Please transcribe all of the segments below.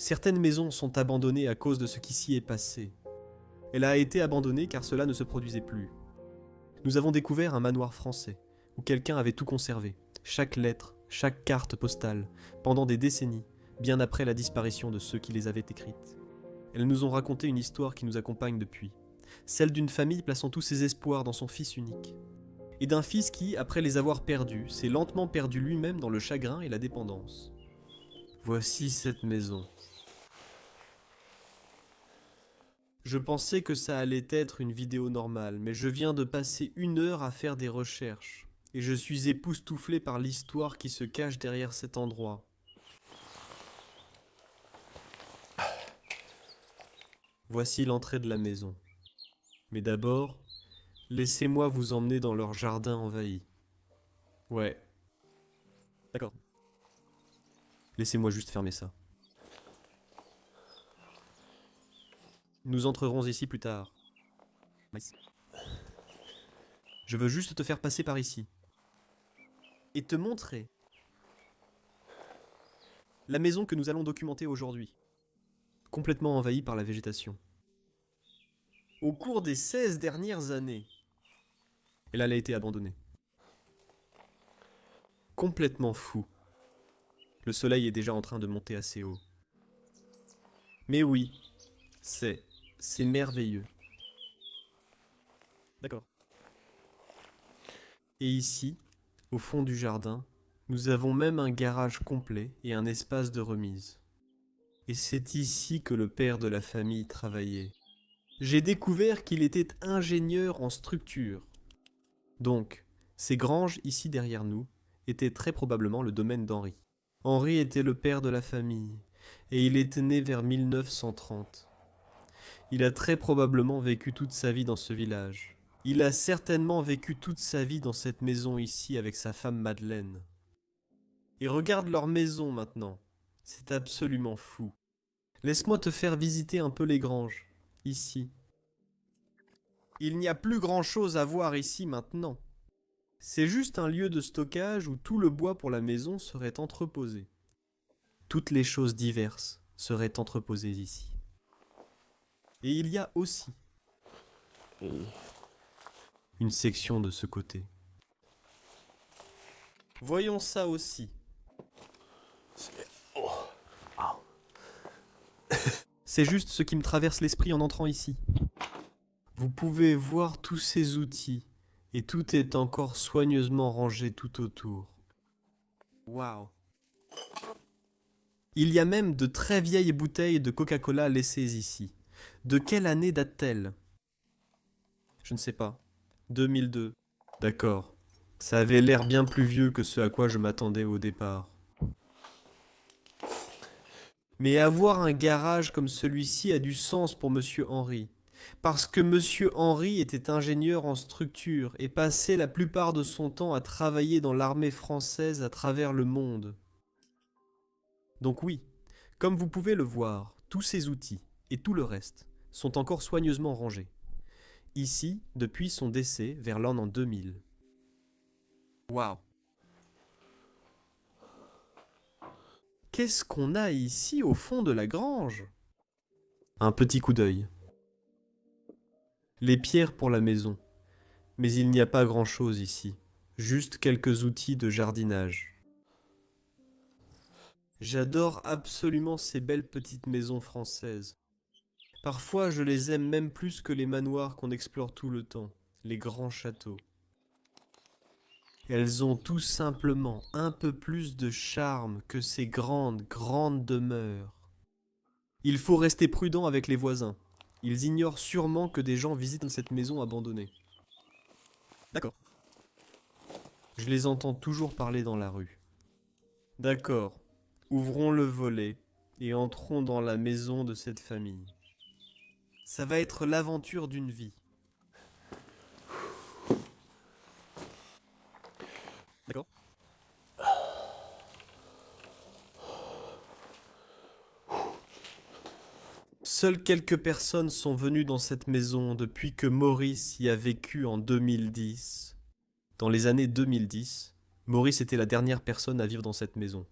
Certaines maisons sont abandonnées à cause de ce qui s'y est passé. Elle a été abandonnée car cela ne se produisait plus. Nous avons découvert un manoir français, où quelqu'un avait tout conservé, chaque lettre, chaque carte postale, pendant des décennies, bien après la disparition de ceux qui les avaient écrites. Elles nous ont raconté une histoire qui nous accompagne depuis, celle d'une famille plaçant tous ses espoirs dans son fils unique, et d'un fils qui, après les avoir perdus, s'est lentement perdu lui-même dans le chagrin et la dépendance. Voici cette maison. Je pensais que ça allait être une vidéo normale, mais je viens de passer 1 heure à faire des recherches, et je suis époustouflé par l'histoire qui se cache derrière cet endroit. Voici l'entrée de la maison. Mais d'abord, laissez-moi vous emmener dans leur jardin envahi. Ouais. D'accord. Laissez-moi juste fermer ça. Nous entrerons ici plus tard. Je veux juste te faire passer par ici. Et te montrer la maison que nous allons documenter aujourd'hui. Complètement envahie par la végétation. Au cours des 16 dernières années, elle a été abandonnée. Complètement fou. Le soleil est déjà en train de monter assez haut. Mais oui, c'est merveilleux. D'accord. Et ici, au fond du jardin, nous avons même un garage complet et un espace de remise. Et c'est ici que le père de la famille travaillait. J'ai découvert qu'il était ingénieur en structure. Donc, ces granges ici derrière nous étaient très probablement le domaine d'Henri. Henri était le père de la famille, et il était né vers 1930. Il a très probablement vécu toute sa vie dans ce village. Il a certainement vécu toute sa vie dans cette maison ici avec sa femme Madeleine. Et regarde leur maison maintenant. C'est absolument fou. Laisse-moi te faire visiter un peu les granges, ici. Il n'y a plus grand-chose à voir ici maintenant. C'est juste un lieu de stockage où tout le bois pour la maison serait entreposé. Toutes les choses diverses seraient entreposées ici. Et il y a aussi une section de ce côté. Voyons ça aussi. C'est juste ce qui me traverse l'esprit en entrant ici. Vous pouvez voir tous ces outils, et tout est encore soigneusement rangé tout autour. Waouh! Il y a même de très vieilles bouteilles de Coca-Cola laissées ici. De quelle année date-t-elle? Je ne sais pas. 2002. D'accord. Ça avait l'air bien plus vieux que ce à quoi je m'attendais au départ. Mais avoir un garage comme celui-ci a du sens pour Monsieur Henry. Parce que Monsieur Henry était ingénieur en structure et passait la plupart de son temps à travailler dans l'armée française à travers le monde. Donc oui, comme vous pouvez le voir, tous ces outils et tout le reste sont encore soigneusement rangés. Ici, depuis son décès vers l'an 2000. Waouh! Qu'est-ce qu'on a ici au fond de la grange? Un petit coup d'œil. Les pierres pour la maison. Mais il n'y a pas grand-chose ici. Juste quelques outils de jardinage. J'adore absolument ces belles petites maisons françaises. Parfois, je les aime même plus que les manoirs qu'on explore tout le temps, les grands châteaux. Elles ont tout simplement un peu plus de charme que ces grandes demeures. Il faut rester prudent avec les voisins. Ils ignorent sûrement que des gens visitent cette maison abandonnée. D'accord. Je les entends toujours parler dans la rue. D'accord. Ouvrons le volet et entrons dans la maison de cette famille. Ça va être l'aventure d'une vie. D'accord. Seules quelques personnes sont venues dans cette maison depuis que Maurice y a vécu en 2010. Dans les années 2010, Maurice était la dernière personne à vivre dans cette maison.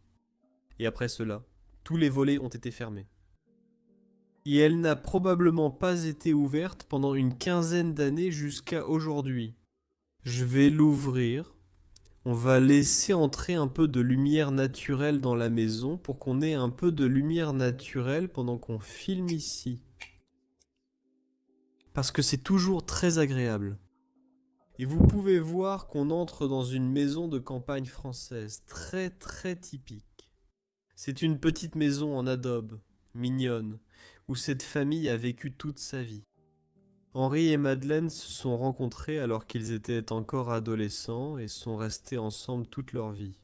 Et après cela, tous les volets ont été fermés. Et elle n'a probablement pas été ouverte pendant une quinzaine d'années jusqu'à aujourd'hui. Je vais l'ouvrir. On va laisser entrer un peu de lumière naturelle dans la maison pour qu'on ait un peu de lumière naturelle pendant qu'on filme ici. Parce que c'est toujours très agréable. Et vous pouvez voir qu'on entre dans une maison de campagne française, très très typique. C'est une petite maison en adobe, mignonne, où cette famille a vécu toute sa vie. Henri et Madeleine se sont rencontrés alors qu'ils étaient encore adolescents et sont restés ensemble toute leur vie.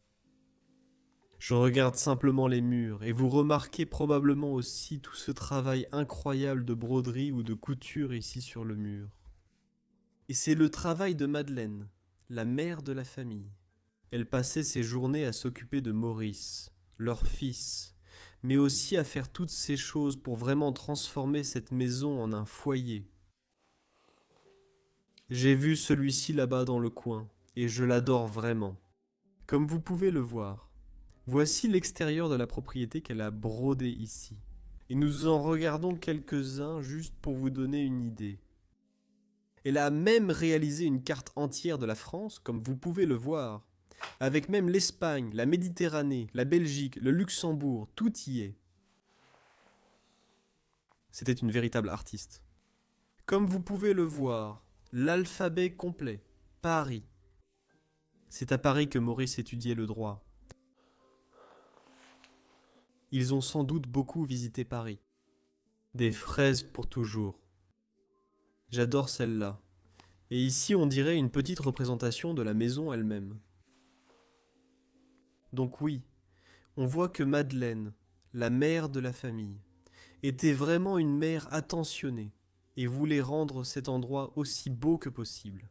Je regarde simplement les murs et vous remarquez probablement aussi tout ce travail incroyable de broderie ou de couture ici sur le mur. Et c'est le travail de Madeleine, la mère de la famille. Elle passait ses journées à s'occuper de Maurice, leur fils, mais aussi à faire toutes ces choses pour vraiment transformer cette maison en un foyer. J'ai vu celui-ci là-bas dans le coin, et je l'adore vraiment. Comme vous pouvez le voir, voici l'extérieur de la propriété qu'elle a brodé ici. Et nous en regardons quelques-uns juste pour vous donner une idée. Elle a même réalisé une carte entière de la France, comme vous pouvez le voir, avec même l'Espagne, la Méditerranée, la Belgique, le Luxembourg, tout y est. C'était une véritable artiste. Comme vous pouvez le voir, l'alphabet complet, Paris. C'est à Paris que Maurice étudiait le droit. Ils ont sans doute beaucoup visité Paris. Des fraises pour toujours. J'adore celle-là. Et ici, on dirait une petite représentation de la maison elle-même. Donc oui, on voit que Madeleine, la mère de la famille, était vraiment une mère attentionnée et voulait rendre cet endroit aussi beau que possible.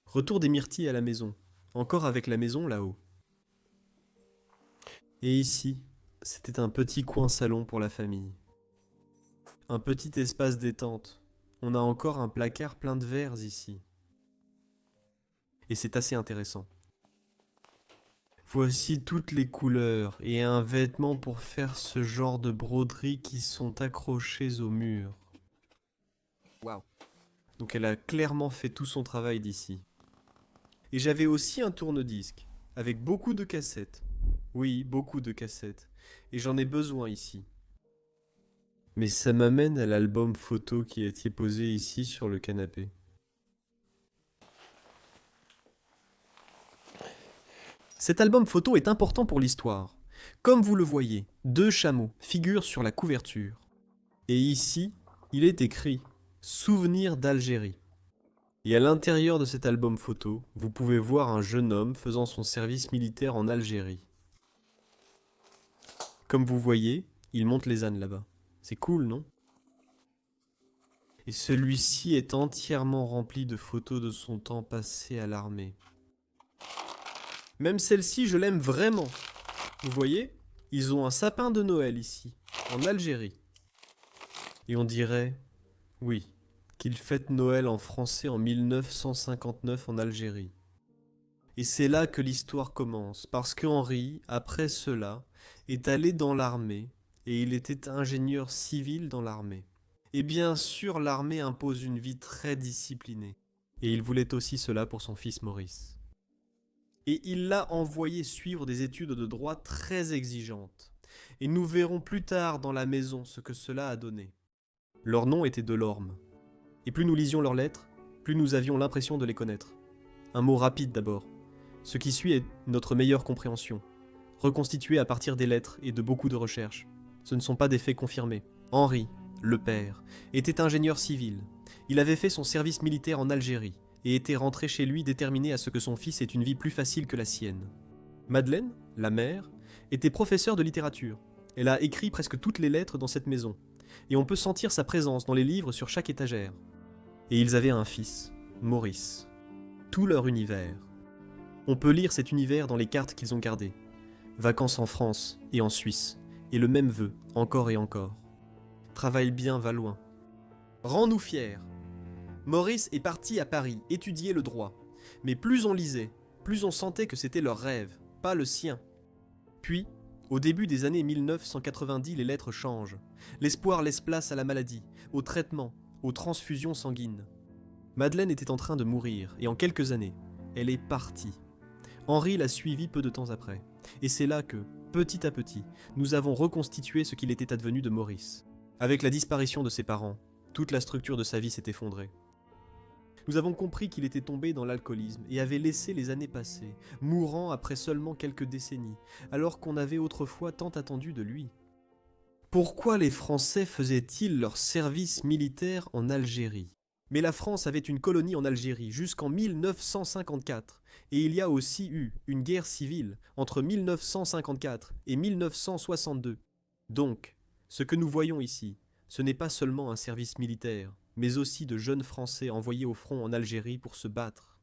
Retour des myrtilles à la maison, encore avec la maison là-haut. Et ici, c'était un petit coin salon pour la famille. Un petit espace détente. On a encore un placard plein de verres ici. Et c'est assez intéressant. Voici toutes les couleurs et un vêtement pour faire ce genre de broderies qui sont accrochées au mur. Waouh! Donc elle a clairement fait tout son travail d'ici. Et j'avais aussi un tourne-disque, avec beaucoup de cassettes. Oui, beaucoup de cassettes. Et j'en ai besoin ici. Mais ça m'amène à l'album photo qui est posé ici sur le canapé. Cet album photo est important pour l'histoire. Comme vous le voyez, 2 chameaux figurent sur la couverture. Et ici, il est écrit « Souvenir d'Algérie ». Et à l'intérieur de cet album photo, vous pouvez voir un jeune homme faisant son service militaire en Algérie. Comme vous voyez, il monte les ânes là-bas. C'est cool, non? Et celui-ci est entièrement rempli de photos de son temps passé à l'armée. Même celle-ci, je l'aime vraiment. Vous voyez, ils ont un sapin de Noël ici, en Algérie. Et on dirait, oui, qu'ils fêtent Noël en français en 1959 en Algérie. Et c'est là que l'histoire commence, parce qu'Henri, après cela, est allé dans l'armée, et il était ingénieur civil dans l'armée. Et bien sûr, l'armée impose une vie très disciplinée, et il voulait aussi cela pour son fils Maurice. Et il l'a envoyé suivre des études de droit très exigeantes. Et nous verrons plus tard dans la maison ce que cela a donné. Leur nom était Delorme. Et plus nous lisions leurs lettres, plus nous avions l'impression de les connaître. Un mot rapide d'abord. Ce qui suit est notre meilleure compréhension, reconstituée à partir des lettres et de beaucoup de recherches. Ce ne sont pas des faits confirmés. Henri, le père, était ingénieur civil. Il avait fait son service militaire en Algérie et était rentré chez lui déterminé à ce que son fils ait une vie plus facile que la sienne. Madeleine, la mère, était professeure de littérature. Elle a écrit presque toutes les lettres dans cette maison, et on peut sentir sa présence dans les livres sur chaque étagère. Et ils avaient un fils, Maurice. Tout leur univers. On peut lire cet univers dans les cartes qu'ils ont gardées. Vacances en France et en Suisse, et le même vœu, encore et encore. Travaille bien, va loin. Rends-nous fiers. Maurice est parti à Paris étudier le droit. Mais plus on lisait, plus on sentait que c'était leur rêve, pas le sien. Puis, Au début des années 1990, les lettres changent. L'espoir laisse place à la maladie, au traitement, aux transfusions sanguines. Madeleine était en train de mourir, et en quelques années, elle est partie. Henri l'a suivie peu de temps après. Et c'est là que, petit à petit, nous avons reconstitué ce qu'il était advenu de Maurice. Avec la disparition de ses parents, toute la structure de sa vie s'est effondrée. Nous avons compris qu'il était tombé dans l'alcoolisme et avait laissé les années passer, mourant après seulement quelques décennies, alors qu'on avait autrefois tant attendu de lui. Pourquoi les Français faisaient-ils leur service militaire en Algérie ? Mais la France avait une colonie en Algérie jusqu'en 1954, et il y a aussi eu une guerre civile entre 1954 et 1962. Donc, ce que nous voyons ici, ce n'est pas seulement un service militaire, mais aussi de jeunes Français envoyés au front en Algérie pour se battre.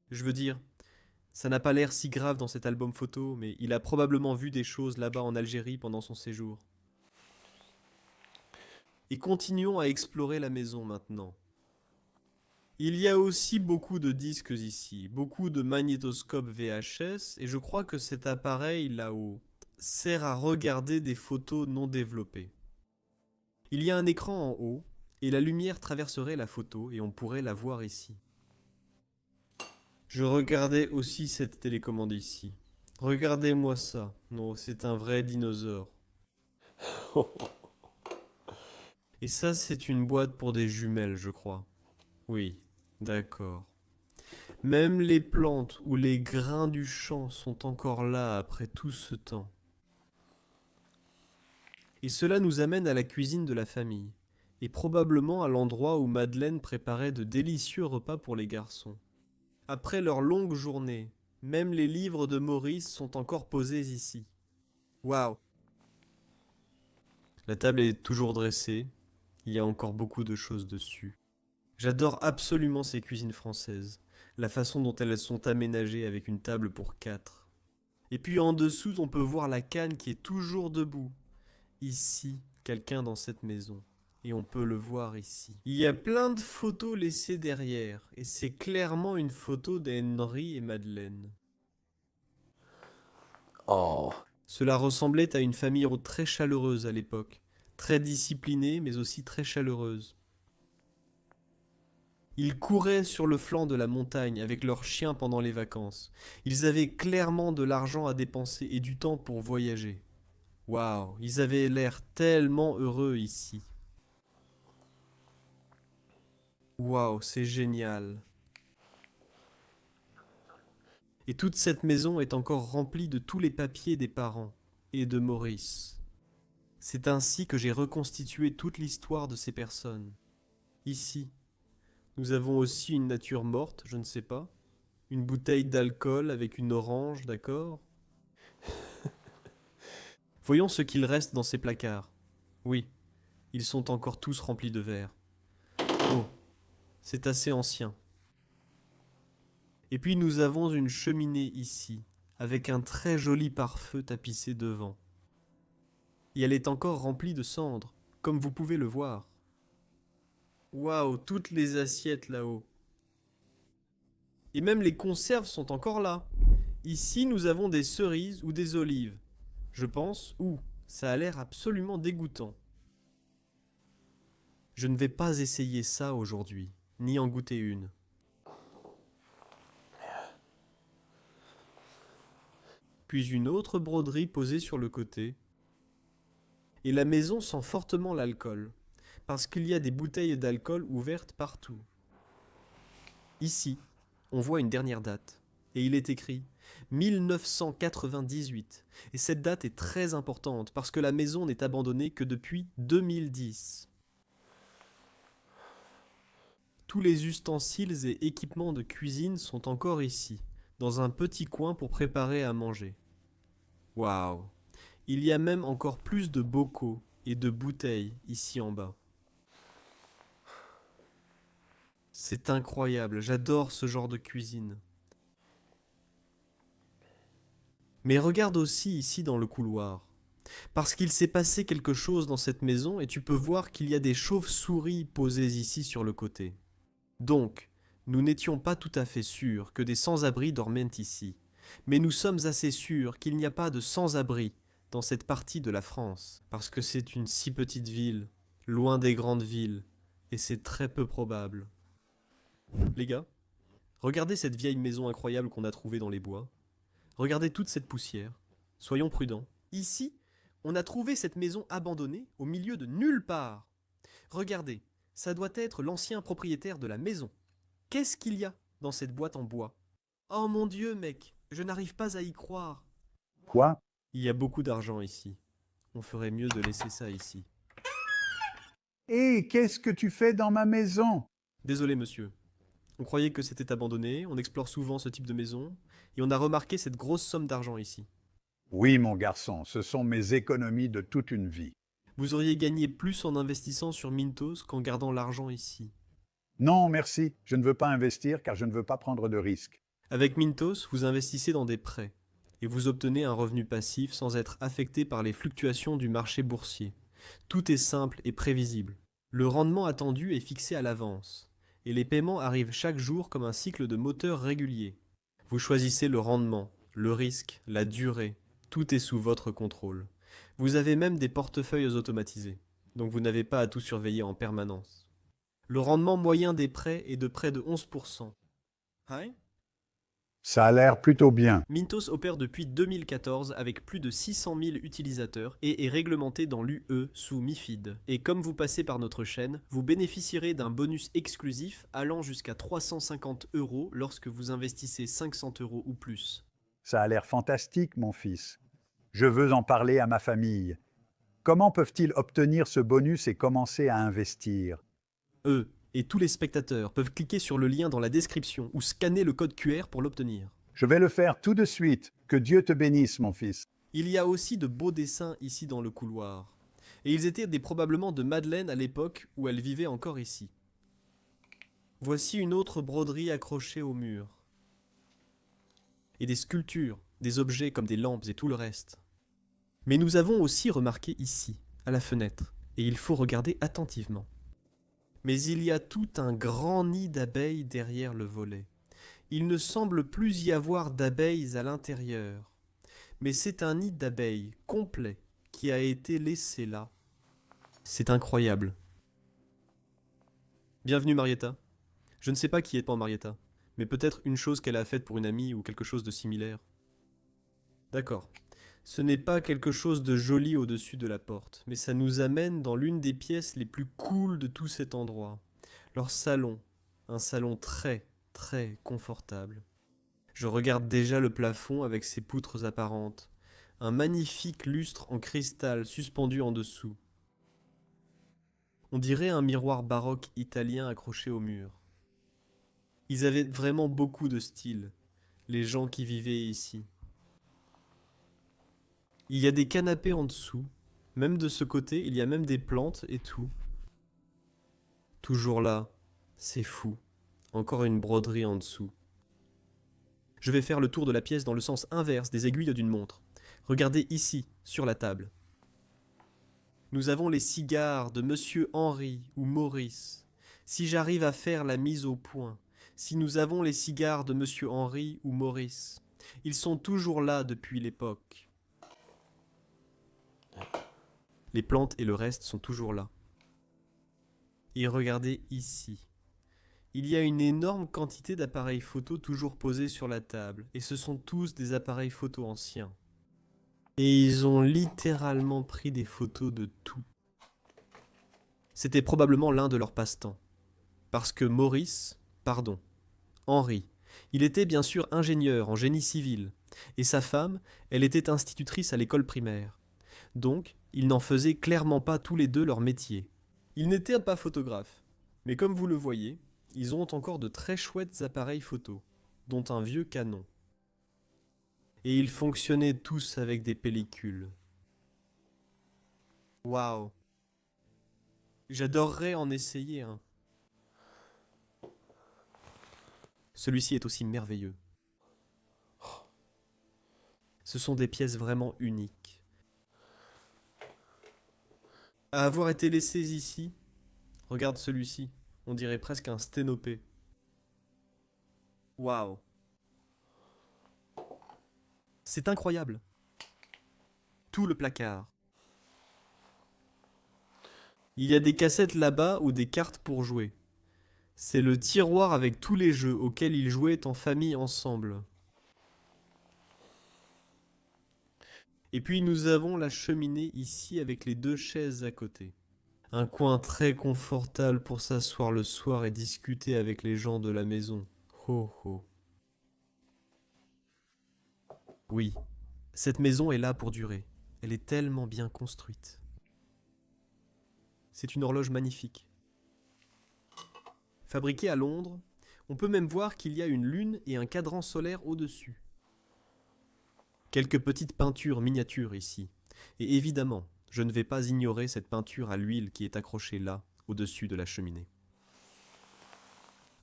Je veux dire, ça n'a pas l'air si grave dans cet album photo, mais il a probablement vu des choses là-bas en Algérie pendant son séjour. Et continuons à explorer la maison maintenant. Il y a aussi beaucoup de disques ici, beaucoup de magnétoscopes VHS, et je crois que cet appareil là-haut sert à regarder des photos non développées. Il y a un écran en haut, et la lumière traverserait la photo, et on pourrait la voir ici. Je regardais aussi cette télécommande ici. Regardez-moi ça. Non, c'est un vrai dinosaure. Et ça, c'est une boîte pour des jumelles, je crois. Oui, d'accord. Même les plantes ou les grains du champ sont encore là après tout ce temps. Et cela nous amène à la cuisine de la famille, et probablement à l'endroit où Madeleine préparait de délicieux repas pour les garçons. Après leur longue journée, même les livres de Maurice sont encore posés ici. Waouh! La table est toujours dressée, il y a encore beaucoup de choses dessus. J'adore absolument ces cuisines françaises, la façon dont elles sont aménagées avec une table pour 4. Et puis en dessous, on peut voir la canne qui est toujours debout. Ici, quelqu'un dans cette maison. Et on peut le voir ici. Il y a plein de photos laissées derrière, et c'est clairement une photo d'Henri et Madeleine. Oh. Cela ressemblait à une famille très chaleureuse à l'époque, très disciplinée mais aussi très chaleureuse. Ils couraient sur le flanc de la montagne avec leurs chiens pendant les vacances. Ils avaient clairement de l'argent à dépenser et du temps pour voyager. Waouh, ils avaient l'air tellement heureux ici. Waouh, c'est génial. Et toute cette maison est encore remplie de tous les papiers des parents et de Maurice. C'est ainsi que j'ai reconstitué toute l'histoire de ces personnes. Ici, nous avons aussi une nature morte, je ne sais pas. Une bouteille d'alcool avec une orange, d'accord ? Voyons ce qu'il reste dans ces placards. Oui, ils sont encore tous remplis de verre. Oh, c'est assez ancien. Et puis nous avons une cheminée ici, avec un très joli pare-feu tapissé devant. Et elle est encore remplie de cendres, comme vous pouvez le voir. Waouh, toutes les assiettes là-haut. Et même les conserves sont encore là. Ici, nous avons des cerises ou des olives. Je pense, ça a l'air absolument dégoûtant. Je ne vais pas essayer ça aujourd'hui, ni en goûter une. Puis une autre broderie posée sur le côté. Et la maison sent fortement l'alcool, parce qu'il y a des bouteilles d'alcool ouvertes partout. Ici, on voit une dernière date, et il est écrit 1998, et cette date est très importante parce que la maison n'est abandonnée que depuis 2010. Tous les ustensiles et équipements de cuisine sont encore ici, dans un petit coin pour préparer à manger. Waouh! Il y a même encore plus de bocaux et de bouteilles ici en bas. C'est incroyable, j'adore ce genre de cuisine. Mais regarde aussi ici dans le couloir. Parce qu'il s'est passé quelque chose dans cette maison et tu peux voir qu'il y a des chauves-souris posées ici sur le côté. Donc, nous n'étions pas tout à fait sûrs que des sans-abri dormaient ici. Mais nous sommes assez sûrs qu'il n'y a pas de sans-abri dans cette partie de la France, parce que c'est une si petite ville, loin des grandes villes, et c'est très peu probable. Les gars, regardez cette vieille maison incroyable qu'on a trouvée dans les bois. Regardez toute cette poussière. Soyons prudents. Ici, on a trouvé cette maison abandonnée au milieu de nulle part. Regardez, ça doit être l'ancien propriétaire de la maison. Qu'est-ce qu'il y a dans cette boîte en bois? Oh mon Dieu, mec, je n'arrive pas à y croire. Quoi? Il y a beaucoup d'argent ici. On ferait mieux de laisser ça ici. Hé, qu'est-ce que tu fais dans ma maison? Désolé, monsieur. On croyait que c'était abandonné, on explore souvent ce type de maison, et on a remarqué cette grosse somme d'argent ici. Oui, mon garçon, ce sont mes économies de toute une vie. Vous auriez gagné plus en investissant sur Mintos qu'en gardant l'argent ici. Non, merci, je ne veux pas investir car je ne veux pas prendre de risques. Avec Mintos, vous investissez dans des prêts, et vous obtenez un revenu passif sans être affecté par les fluctuations du marché boursier. Tout est simple et prévisible. Le rendement attendu est fixé à l'avance, et les paiements arrivent chaque jour comme un cycle de moteur régulier. Vous choisissez le rendement, le risque, la durée, tout est sous votre contrôle. Vous avez même des portefeuilles automatisés, donc vous n'avez pas à tout surveiller en permanence. Le rendement moyen des prêts est de près de 11%. Hein? Ça a l'air plutôt bien. Mintos opère depuis 2014 avec plus de 600 000 utilisateurs et est réglementé dans l'UE sous MiFID. Et comme vous passez par notre chaîne, vous bénéficierez d'un bonus exclusif allant jusqu'à 350 € lorsque vous investissez 500 € ou plus. Ça a l'air fantastique, mon fils. Je veux en parler à ma famille. Comment peuvent-ils obtenir ce bonus et commencer à investir? Eux et tous les spectateurs peuvent cliquer sur le lien dans la description ou scanner le code QR pour l'obtenir. Je vais le faire tout de suite. Que Dieu te bénisse, mon fils. Il y a aussi de beaux dessins ici dans le couloir. Et ils étaient probablement de Madeleine à l'époque où elle vivait encore ici. Voici une autre broderie accrochée au mur. Et des sculptures, des objets comme des lampes et tout le reste. Mais nous avons aussi remarqué ici, à la fenêtre, et il faut regarder attentivement. Mais il y a tout un grand nid d'abeilles derrière le volet. Il ne semble plus y avoir d'abeilles à l'intérieur. Mais c'est un nid d'abeilles complet qui a été laissé là. C'est incroyable. Bienvenue Marietta. Je ne sais pas qui est Marietta, mais peut-être une chose qu'elle a faite pour une amie ou quelque chose de similaire. D'accord. Ce n'est pas quelque chose de joli au-dessus de la porte, mais ça nous amène dans l'une des pièces les plus cool de tout cet endroit. Leur salon. Un salon très, très confortable. Je regarde déjà le plafond avec ses poutres apparentes. Un magnifique lustre en cristal suspendu en dessous. On dirait un miroir baroque italien accroché au mur. Ils avaient vraiment beaucoup de style, les gens qui vivaient ici. Il y a des canapés en dessous. Même de ce côté, il y a même des plantes et tout. Toujours là. C'est fou. Encore une broderie en dessous. Je vais faire le tour de la pièce dans le sens inverse des aiguilles d'une montre. Regardez ici, sur la table. Nous avons les cigares de Monsieur Henry ou Maurice. Si j'arrive à faire la mise au point, si nous avons les cigares de Monsieur Henry ou Maurice, ils sont toujours là depuis l'époque. Les plantes et le reste sont toujours là. Et regardez ici. Il y a une énorme quantité d'appareils photo toujours posés sur la table, et ce sont tous des appareils photo anciens. Et ils ont littéralement pris des photos de tout. C'était probablement l'un de leurs passe-temps. Parce que Henri, il était bien sûr ingénieur en génie civil, et sa femme, elle était institutrice à l'école primaire. Donc, ils n'en faisaient clairement pas tous les deux leur métier. Ils n'étaient pas photographes, mais comme vous le voyez, ils ont encore de très chouettes appareils photo, dont un vieux Canon. Et ils fonctionnaient tous avec des pellicules. Waouh! J'adorerais en essayer un. Celui-ci est aussi merveilleux. Ce sont des pièces vraiment uniques. À avoir été laissés ici, regarde celui-ci, on dirait presque un sténopé. Waouh! C'est incroyable! tout le placard. Il y a des cassettes là-bas ou des cartes pour jouer. C'est le tiroir avec tous les jeux auxquels ils jouaient en famille ensemble. Et puis nous avons la cheminée ici avec les 2 chaises à côté. Un coin très confortable pour s'asseoir le soir et discuter avec les gens de la maison. Ho ho. Oui, cette maison est là pour durer. Elle est tellement bien construite. C'est une horloge magnifique. Fabriquée à Londres, on peut même voir qu'il y a une lune et un cadran solaire au-dessus. Quelques petites peintures miniatures ici. Et évidemment, je ne vais pas ignorer cette peinture à l'huile qui est accrochée là, au-dessus de la cheminée.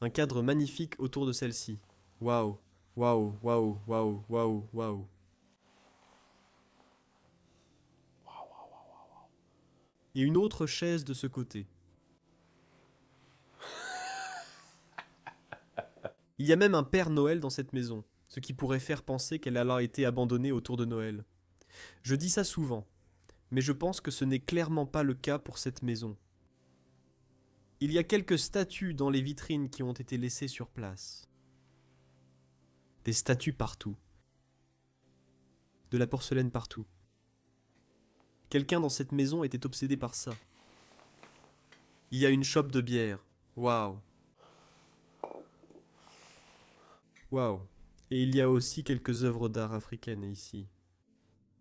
Un cadre magnifique autour de celle-ci. Waouh, waouh, waouh, waouh, waouh, waouh. Et une autre chaise de ce côté. Il y a même un Père Noël dans cette maison, ce qui pourrait faire penser qu'elle a été abandonnée autour de Noël. Je dis ça souvent, mais je pense que ce n'est clairement pas le cas pour cette maison. Il y a quelques statues dans les vitrines qui ont été laissées sur place. Des statues partout. De la porcelaine partout. Quelqu'un dans cette maison était obsédé par ça. Il y a une chope de bière. Waouh. Waouh. Et il y a aussi quelques œuvres d'art africaines ici.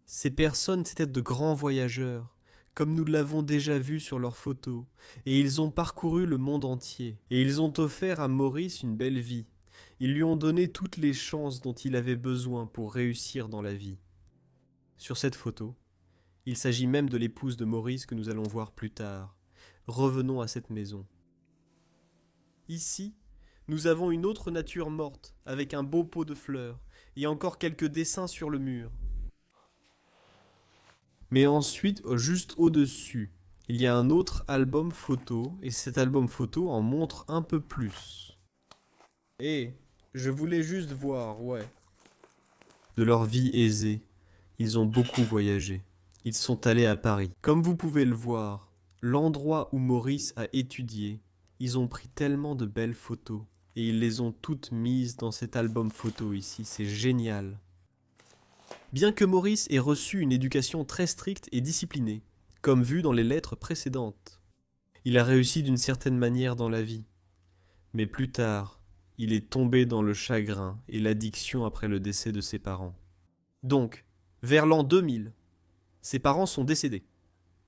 Ces personnes étaient de grands voyageurs, comme nous l'avons déjà vu sur leurs photos, et ils ont parcouru le monde entier, et ils ont offert à Maurice une belle vie. Ils lui ont donné toutes les chances dont il avait besoin pour réussir dans la vie. Sur cette photo, il s'agit même de l'épouse de Maurice que nous allons voir plus tard. Revenons à cette maison. Ici, nous avons une autre nature morte, avec un beau pot de fleurs, et encore quelques dessins sur le mur. Mais ensuite, juste au-dessus, il y a un autre album photo, et cet album photo en montre un peu plus. Et je voulais juste voir, ouais. De leur vie aisée, ils ont beaucoup voyagé. Ils sont allés à Paris. Comme vous pouvez le voir, l'endroit où Maurice a étudié, ils ont pris tellement de belles photos. Et ils les ont toutes mises dans cet album photo ici, c'est génial. Bien que Maurice ait reçu une éducation très stricte et disciplinée, comme vu dans les lettres précédentes, il a réussi d'une certaine manière dans la vie. Mais plus tard, il est tombé dans le chagrin et l'addiction après le décès de ses parents. Donc, vers l'an 2000, ses parents sont décédés.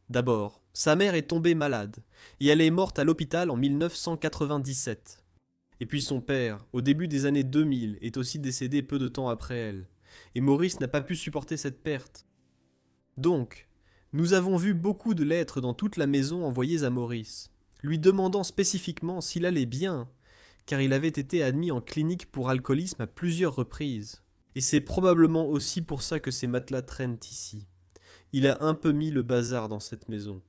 D'abord, sa mère est tombée malade, et elle est morte à l'hôpital en 1997. Et puis son père, au début des années 2000, est aussi décédé peu de temps après elle. Et Maurice n'a pas pu supporter cette perte. Donc, nous avons vu beaucoup de lettres dans toute la maison envoyées à Maurice, lui demandant spécifiquement s'il allait bien, car il avait été admis en clinique pour alcoolisme à plusieurs reprises. Et c'est probablement aussi pour ça que ces matelas traînent ici. Il a un peu mis le bazar dans cette maison.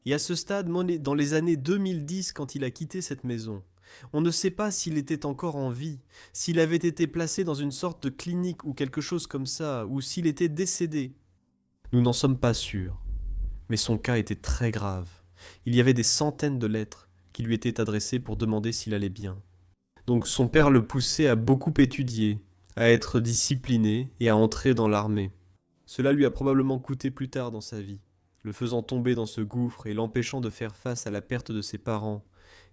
Et à ce stade, dans les années 2010, quand il a quitté cette maison, on ne sait pas s'il était encore en vie, s'il avait été placé dans une sorte de clinique ou quelque chose comme ça, ou s'il était décédé. Nous n'en sommes pas sûrs. Mais son cas était très grave. Il y avait des centaines de lettres qui lui étaient adressées pour demander s'il allait bien. Donc son père le poussait à beaucoup étudier, à être discipliné et à entrer dans l'armée. Cela lui a probablement coûté plus tard dans sa vie, le faisant tomber dans ce gouffre et l'empêchant de faire face à la perte de ses parents,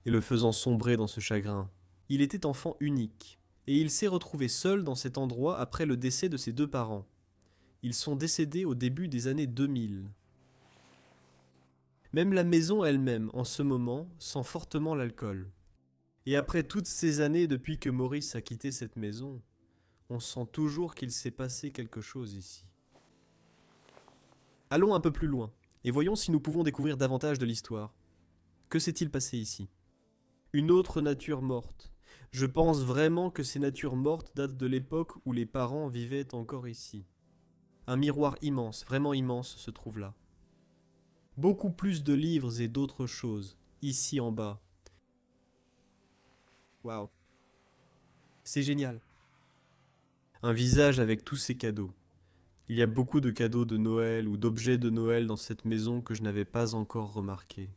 et le faisant sombrer dans ce chagrin. Il était enfant unique, et il s'est retrouvé seul dans cet endroit après le décès de ses 2 parents. Ils sont décédés au début des années 2000. Même la maison elle-même, en ce moment, sent fortement l'alcool. Et après toutes ces années depuis que Maurice a quitté cette maison, on sent toujours qu'il s'est passé quelque chose ici. Allons un peu plus loin, et voyons si nous pouvons découvrir davantage de l'histoire. Que s'est-il passé ici ? Une autre nature morte. Je pense vraiment que ces natures mortes datent de l'époque où les parents vivaient encore ici. Un miroir immense, vraiment immense, se trouve là. Beaucoup plus de livres et d'autres choses, ici en bas. Waouh. C'est génial. Un visage avec tous ses cadeaux. Il y a beaucoup de cadeaux de Noël ou d'objets de Noël dans cette maison que je n'avais pas encore remarqués.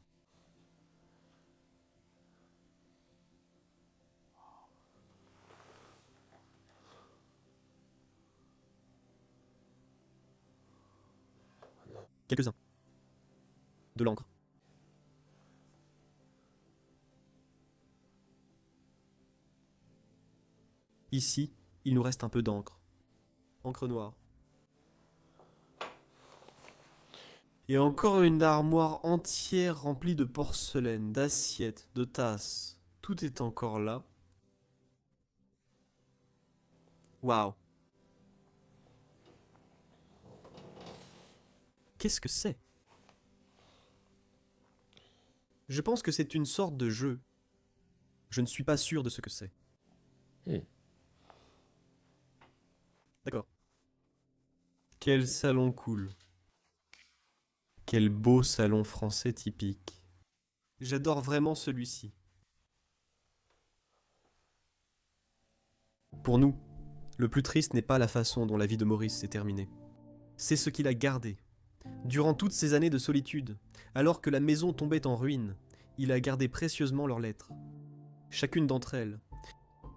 Quelques-uns. De l'encre. Ici, il nous reste un peu d'encre. Encre noire. Et encore une armoire entière remplie de porcelaine, d'assiettes, de tasses. Tout est encore là. Waouh. Qu'est-ce que c'est? Je pense que c'est une sorte de jeu. Je ne suis pas sûr de ce que c'est. D'accord. Quel salon cool. Quel beau salon français typique. J'adore vraiment celui-ci. Pour nous, le plus triste n'est pas la façon dont la vie de Maurice s'est terminée. C'est ce qu'il a gardé. Durant toutes ces années de solitude, alors que la maison tombait en ruine, il a gardé précieusement leurs lettres. Chacune d'entre elles.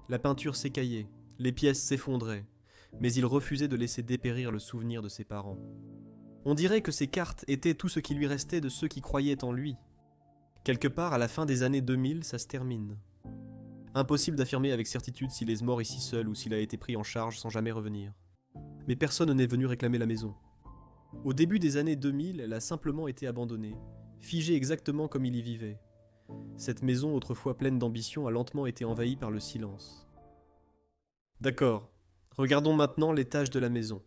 La peinture s'écaillait, les pièces s'effondraient, mais il refusait de laisser dépérir le souvenir de ses parents. On dirait que ces cartes étaient tout ce qui lui restait de ceux qui croyaient en lui. Quelque part, à la fin des années 2000, ça se termine. Impossible d'affirmer avec certitude s'il est mort ici seul ou s'il a été pris en charge sans jamais revenir. Mais personne n'est venu réclamer la maison. Au début des années 2000, elle a simplement été abandonnée, figée exactement comme il y vivait. Cette maison, autrefois pleine d'ambition, a lentement été envahie par le silence. D'accord, regardons maintenant l'étage de la maison.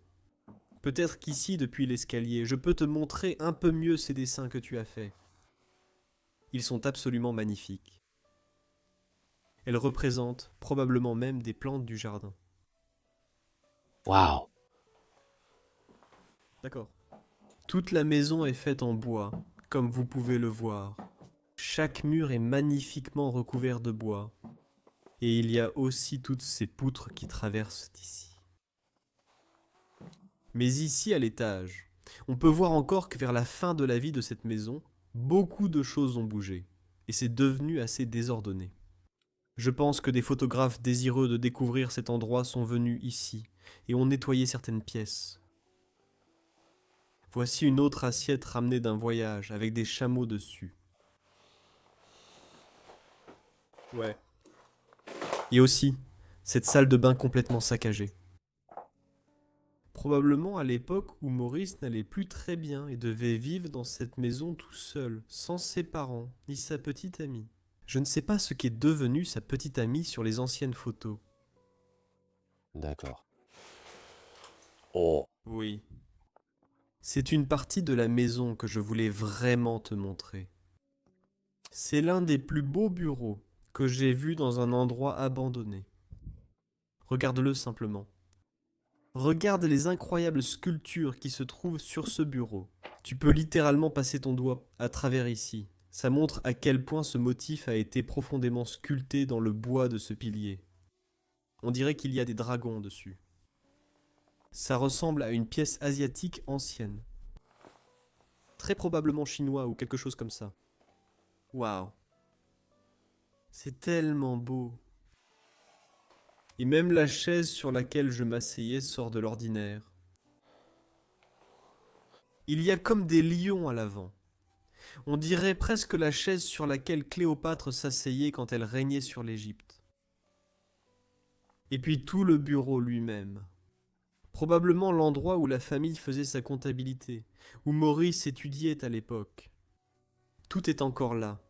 Peut-être qu'ici, depuis l'escalier, je peux te montrer un peu mieux ces dessins que tu as faits. Ils sont absolument magnifiques. Elles représentent probablement même des plantes du jardin. Waouh. D'accord. Toute la maison est faite en bois, comme vous pouvez le voir. Chaque mur est magnifiquement recouvert de bois. Et il y a aussi toutes ces poutres qui traversent ici. Mais ici, à l'étage, on peut voir encore que vers la fin de la vie de cette maison, beaucoup de choses ont bougé. Et c'est devenu assez désordonné. Je pense que des photographes désireux de découvrir cet endroit sont venus ici et ont nettoyé certaines pièces. Voici une autre assiette ramenée d'un voyage avec des chameaux dessus. Ouais. Et aussi, cette salle de bain complètement saccagée. Probablement à l'époque où Maurice n'allait plus très bien et devait vivre dans cette maison tout seul, sans ses parents, ni sa petite amie. Je ne sais pas ce qu'est devenu sa petite amie sur les anciennes photos. D'accord. Oh. Oui. C'est une partie de la maison que je voulais vraiment te montrer. C'est l'un des plus beaux bureaux que j'ai vu dans un endroit abandonné. Regarde-le simplement. Regarde les incroyables sculptures qui se trouvent sur ce bureau. Tu peux littéralement passer ton doigt à travers ici. Ça montre à quel point ce motif a été profondément sculpté dans le bois de ce pilier. On dirait qu'il y a des dragons dessus. Ça ressemble à une pièce asiatique ancienne. Très probablement chinois ou quelque chose comme ça. Waouh. C'est tellement beau. Et même la chaise sur laquelle je m'asseyais sort de l'ordinaire. Il y a comme des lions à l'avant. On dirait presque la chaise sur laquelle Cléopâtre s'asseyait quand elle régnait sur l'Égypte. Et puis tout le bureau lui-même. Probablement l'endroit où la famille faisait sa comptabilité, où Maurice étudiait à l'époque. Tout est encore là.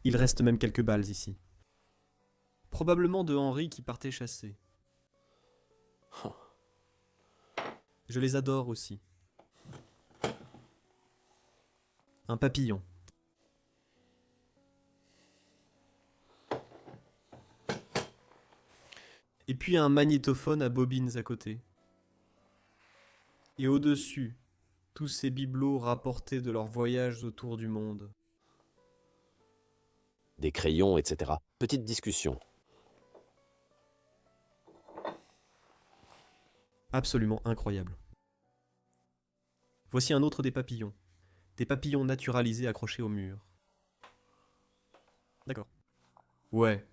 Il reste même quelques balles ici. Probablement de Henri qui partait chasser. Je les adore aussi. Un papillon. Et puis un magnétophone à bobines à côté. Et au-dessus, tous ces bibelots rapportés de leurs voyages autour du monde. Des crayons, etc. Petite discussion. Absolument incroyable. Voici un autre des papillons. Des papillons naturalisés accrochés au mur. D'accord. Ouais.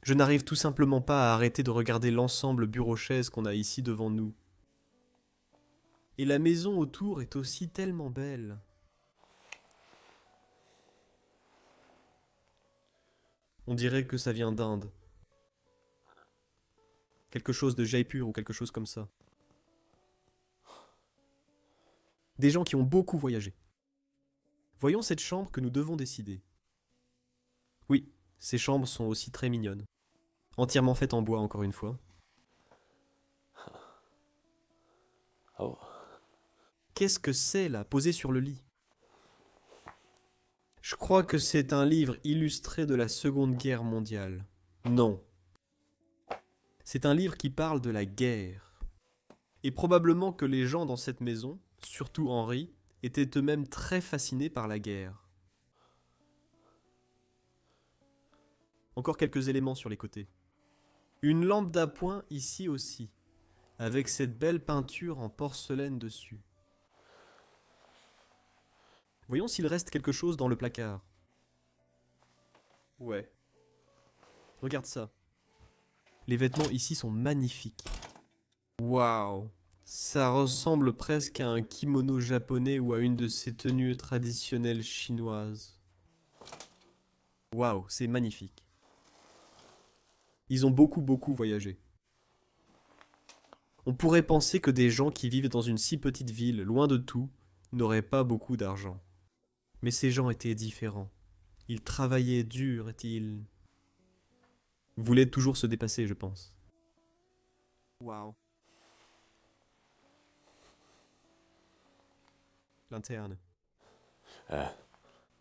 Je n'arrive tout simplement pas à arrêter de regarder l'ensemble bureau-chaise qu'on a ici devant nous. Et la maison autour est aussi tellement belle. On dirait que ça vient d'Inde. Quelque chose de Jaipur ou quelque chose comme ça. Des gens qui ont beaucoup voyagé. Voyons cette chambre que nous devons décider. Oui, ces chambres sont aussi très mignonnes. Entièrement faites en bois encore une fois. Oh. Qu'est-ce que c'est là, posé sur le lit? Je crois que c'est un livre illustré de la Seconde Guerre mondiale. Non. C'est un livre qui parle de la guerre. Et probablement que les gens dans cette maison, surtout Henri, étaient eux-mêmes très fascinés par la guerre. Encore quelques éléments sur les côtés. Une lampe d'appoint ici aussi, avec cette belle peinture en porcelaine dessus. Voyons s'il reste quelque chose dans le placard. Ouais. Regarde ça. Les vêtements ici sont magnifiques. Waouh. Ça ressemble presque à un kimono japonais ou à une de ces tenues traditionnelles chinoises. Waouh, c'est magnifique. Ils ont beaucoup voyagé. On pourrait penser que des gens qui vivent dans une si petite ville, loin de tout, n'auraient pas beaucoup d'argent. Mais ces gens étaient différents. Ils travaillaient dur et ils voulaient toujours se dépasser, je pense. Waouh. L'interne.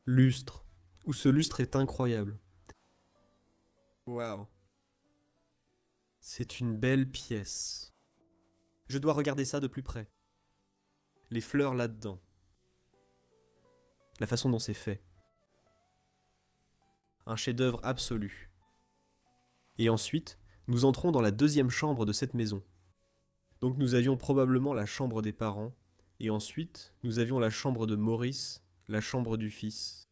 Lustre. Où ce lustre est incroyable. Waouh. C'est une belle pièce. Je dois regarder ça de plus près. Les fleurs là-dedans. La façon dont c'est fait. Un chef-d'œuvre absolu. Et ensuite, nous entrons dans la deuxième chambre de cette maison. Donc nous avions probablement la chambre des parents, et ensuite nous avions la chambre de Maurice, la chambre du fils.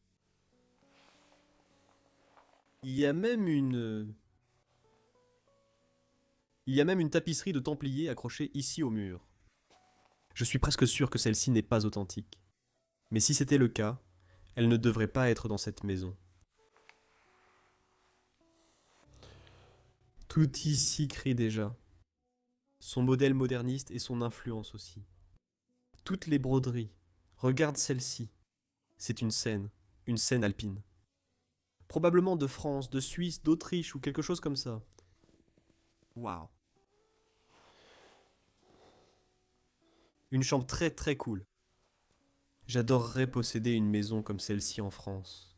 Il y a même une tapisserie de Templiers accrochée ici au mur. Je suis presque sûr que celle-ci n'est pas authentique. Mais si c'était le cas, elle ne devrait pas être dans cette maison. Tout ici crie déjà. Son modèle moderniste et son influence aussi. Toutes les broderies. Regarde celle-ci. C'est une scène alpine. Probablement de France, de Suisse, d'Autriche ou quelque chose comme ça. Waouh. Une chambre très cool. J'adorerais posséder une maison comme celle-ci en France.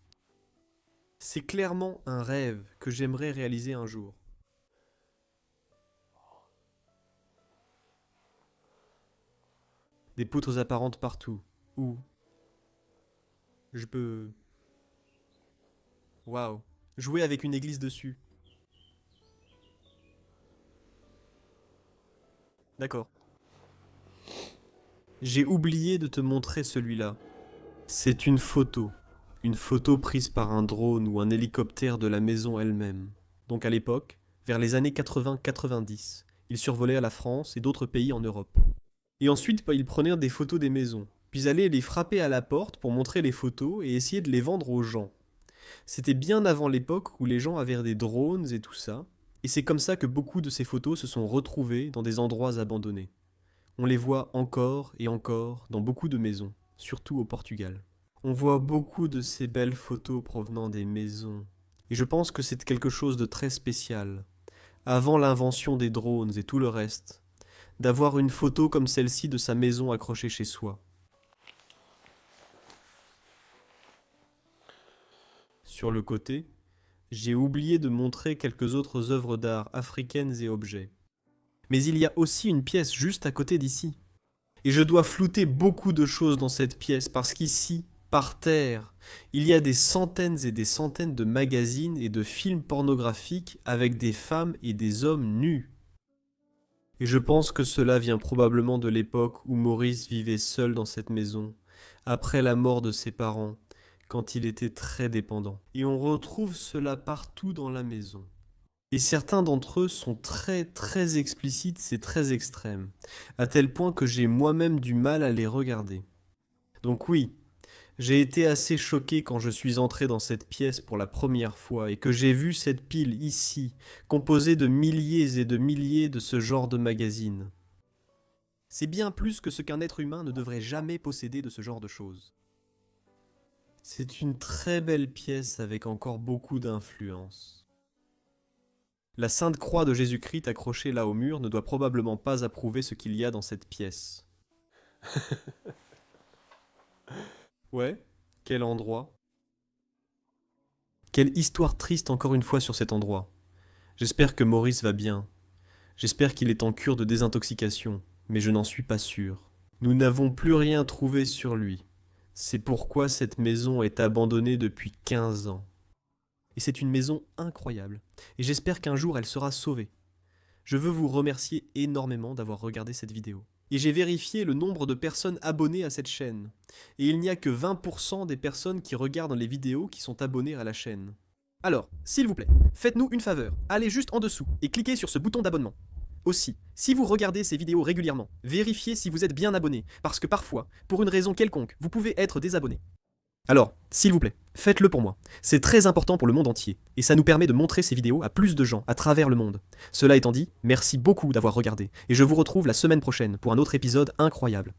C'est clairement un rêve que j'aimerais réaliser un jour. Des poutres apparentes partout. Où je peux... Waouh. Jouer avec une église dessus. D'accord. J'ai oublié de te montrer celui-là. C'est une photo. Une photo prise par un drone ou un hélicoptère de la maison elle-même. Donc à l'époque, vers les années 80-90, il survolait la France et d'autres pays en Europe. Et ensuite, il prenait des photos des maisons, puis allait les frapper à la porte pour montrer les photos et essayer de les vendre aux gens. C'était bien avant l'époque où les gens avaient des drones et tout ça, et c'est comme ça que beaucoup de ces photos se sont retrouvées dans des endroits abandonnés. On les voit encore et encore dans beaucoup de maisons, surtout au Portugal. On voit beaucoup de ces belles photos provenant des maisons, et je pense que c'est quelque chose de très spécial, avant l'invention des drones et tout le reste, d'avoir une photo comme celle-ci de sa maison accrochée chez soi. Sur le côté, j'ai oublié de montrer quelques autres œuvres d'art africaines et objets. Mais il y a aussi une pièce juste à côté d'ici. Et je dois flouter beaucoup de choses dans cette pièce parce qu'ici, par terre, il y a des centaines et des centaines de magazines et de films pornographiques avec des femmes et des hommes nus. Et je pense que cela vient probablement de l'époque où Maurice vivait seul dans cette maison, après la mort de ses parents, quand il était très dépendant. Et on retrouve cela partout dans la maison. Et certains d'entre eux sont très explicites et très extrêmes, à tel point que j'ai moi-même du mal à les regarder. Donc oui, j'ai été assez choqué quand je suis entré dans cette pièce pour la première fois et que j'ai vu cette pile ici, composée de milliers et de milliers de ce genre de magazines. C'est bien plus que ce qu'un être humain ne devrait jamais posséder de ce genre de choses. C'est une très belle pièce avec encore beaucoup d'influence. La Sainte Croix de Jésus-Christ accrochée là au mur ne doit probablement pas approuver ce qu'il y a dans cette pièce. Ouais, quel endroit. Quelle histoire triste encore une fois sur cet endroit. J'espère que Maurice va bien. J'espère qu'il est en cure de désintoxication, mais je n'en suis pas sûr. Nous n'avons plus rien trouvé sur lui. C'est pourquoi cette maison est abandonnée depuis 15 ans. Et c'est une maison incroyable. Et j'espère qu'un jour elle sera sauvée. Je veux vous remercier énormément d'avoir regardé cette vidéo. Et j'ai vérifié le nombre de personnes abonnées à cette chaîne. Et il n'y a que 20% des personnes qui regardent les vidéos qui sont abonnées à la chaîne. Alors, s'il vous plaît, faites-nous une faveur. Allez juste en dessous et cliquez sur ce bouton d'abonnement. Aussi, si vous regardez ces vidéos régulièrement, vérifiez si vous êtes bien abonné, parce que parfois, pour une raison quelconque, vous pouvez être désabonné. Alors, s'il vous plaît, faites-le pour moi. C'est très important pour le monde entier, et ça nous permet de montrer ces vidéos à plus de gens à travers le monde. Cela étant dit, merci beaucoup d'avoir regardé, et je vous retrouve la semaine prochaine pour un autre épisode incroyable.